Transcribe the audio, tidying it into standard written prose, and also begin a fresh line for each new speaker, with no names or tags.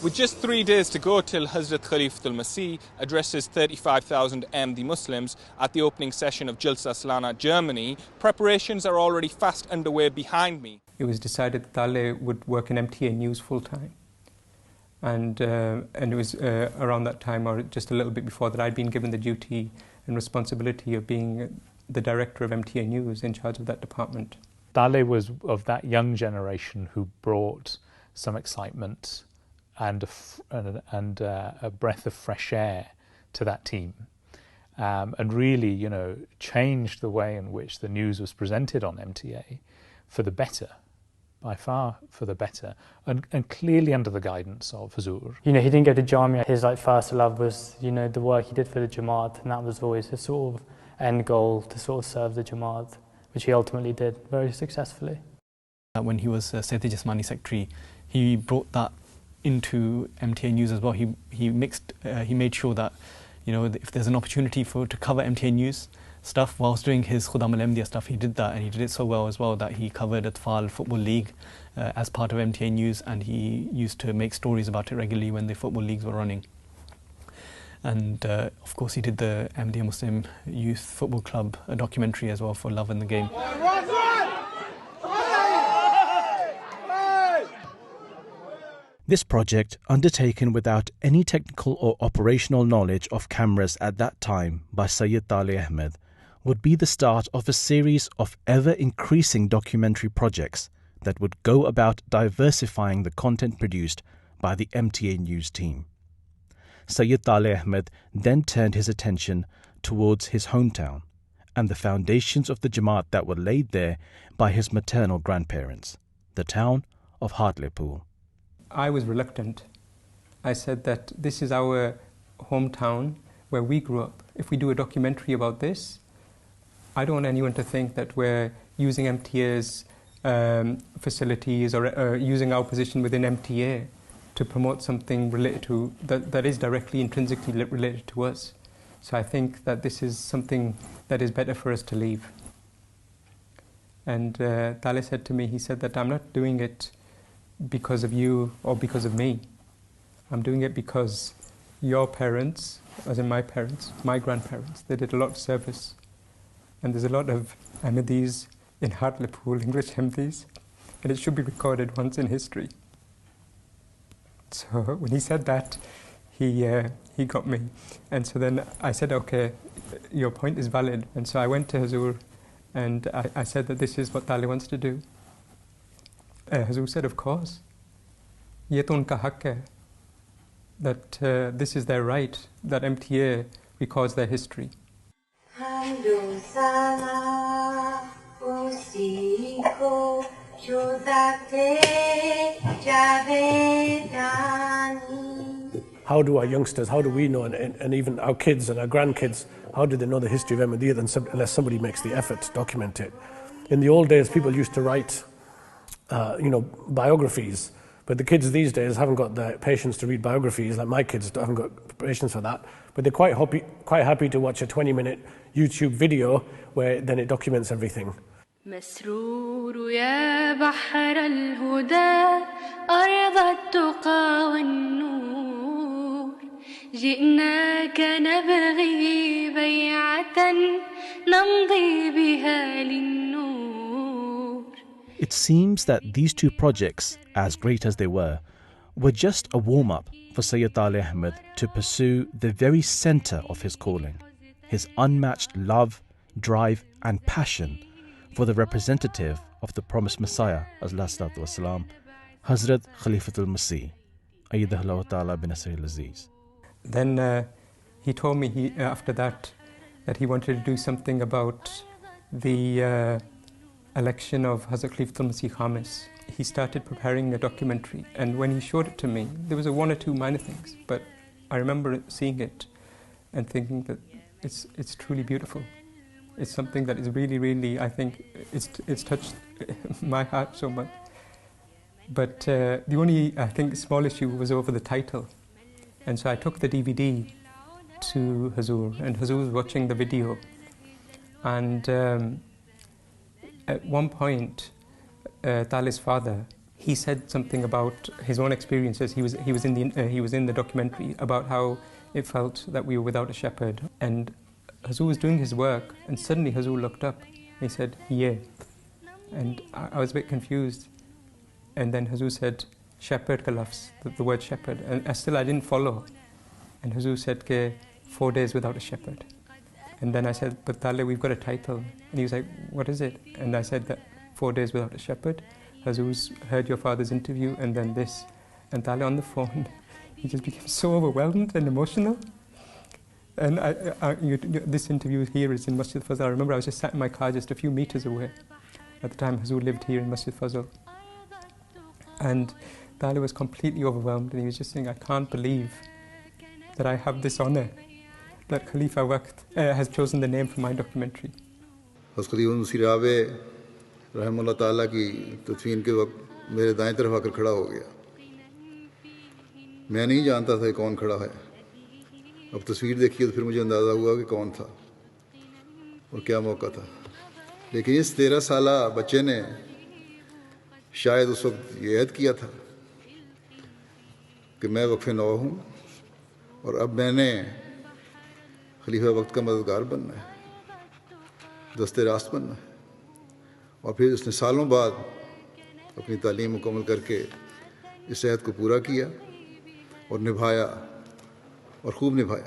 With just 3 days to go till Hazrat Khalifatul Masih addresses 35,000 Ahmadi Muslims at the opening session of Jalsa Salana, Germany, preparations are already fast underway behind me. It was decided that Taalay would work in MTA News full-time. And it was around that time, or just a little bit before that, I'd been given the duty and responsibility of being the director of MTA News, in charge of that department.
Taalay was of that young generation who brought some excitement and a breath of fresh air to that team, and really, you know, changed the way in which the news was presented on MTA for the better, by far for the better, and clearly under the guidance of Huzur.
You know, he didn't go to Jamia. His first love was, you know, the work he did for the Jamaat, and that was always his sort of end goal, to sort of serve the Jamaat, which he ultimately did very successfully.
When he was Syed Jismani Secretary, he brought that into MTA News as well. He made sure that, you know, if there's an opportunity to cover MTA News stuff whilst doing his Khudam al-Ahmadiyya stuff, he did that, and he did it so well as well that he covered Atfal Football League as part of MTA News, and he used to make stories about it regularly when the football leagues were running. And of course he did the Ahmadiyya Muslim Youth Football Club, a documentary as well for Love in the Game.
This project, undertaken without any technical or operational knowledge of cameras at that time by Syed Taalay Ahmad, would be the start of a series of ever-increasing documentary projects that would go about diversifying the content produced by the MTA News team. Syed Taalay Ahmad then turned his attention towards his hometown and the foundations of the Jamaat that were laid there by his maternal grandparents, the town of Hartlepool.
I was reluctant. I said that this is our hometown where we grew up. If we do a documentary about this, I don't want anyone to think that we're using MTA's facilities or using our position within MTA to promote something related to that is directly, intrinsically related to us. So I think that this is something that is better for us to leave. And Taalay said to me, he said that I'm not doing it because of you or because of me. I'm doing it because your parents, as in my parents, my grandparents, they did a lot of service. And there's a lot of Ahmadis in Hartlepool, English Ahmadis, and it should be recorded once in history. So when he said that, he got me. And so then I said, okay, your point is valid. And so I went to Huzur and I said that this is what Taalay wants to do. Huzur said, of course. Ye to unka haq hai. That this is their right, that MTA records their history.
How do our youngsters, how do we know, and even our kids and our grandkids, how do they know the history of Ahmadiyya unless somebody makes the effort to document it? In the old days, people used to write biographies, but the kids these days haven't got the patience to read biographies, like my kids haven't got patience for that, but they're quite happy to watch a 20-minute YouTube video where then it documents everything.
مسرور يا بحر الهدى أرض التقى والنور جئناك نبغي بيعة نمضي بها للنور.
It seems that these two projects, as great as they were just a warm-up for Syed Taalay Ahmad to pursue the very center of his calling, his unmatched love, drive and passion for the representative of the promised Messiah, Hazrat Khalifatul Masih, Ayyadahullah Ta'ala bin Nasril Aziz.
Then he told me after that he wanted to do something about the election of Hazrat Khalifatul Masih Khamis. He started preparing a documentary, and when he showed it to me, there was one or two minor things, but I remember seeing it and thinking that it's truly beautiful. It's something that is really, really, I think, it's touched my heart so much. But the only, I think, small issue was over the title. And so I took the DVD to Huzur, and Huzur was watching the video. And at one point, Taalay's father, he said something about his own experiences. He was in the documentary about how it felt that we were without a shepherd. And Hazur was doing his work, and suddenly Hazur looked up. He said, "Yeah," and I was a bit confused. And then Hazur said, "Shepherd ka lafz," the word shepherd, and still I didn't follow. And Hazur said, "Ke 4 days without a shepherd." And then I said, "But Taalay, we've got a title." And he was like, "What is it?" And I said that 4 days without a shepherd. Hazur's heard your father's interview, and then this. And Taalay on the phone, he just became so overwhelmed and emotional. And this interview here is in Masjid Fazl. I remember I was just sat in my car just a few meters away. At the time, Hazur lived here in Masjid Fazl. And Taalay was completely overwhelmed, and he was just saying, "I can't believe that I have this honor, that Khalifa Waqt has chosen the name for my documentary."
रहमतुल्लाह ताला की तदफीन के वक्त मेरे दाएं तरफ आकर खड़ा हो गया। मैं नहीं जानता था कि कौन खड़ा है। अब तस्वीर देखी तो फिर मुझे अंदाज़ा हुआ कि कौन था और क्या मौका था। लेकिन इस 13 साला बच्चे ने शायद उस वक्त ये ऐद किया था कि मैं वक्फ़े नौ हूँ और अब मैंने खलीफा वक्त का मददगार बनना है, दस्ते रास्त बनना है। और फिर उसने सालों बाद अपनी तालीम मुकम्मल करके इस अहद को पूरा किया और निभाया और खूब निभाया।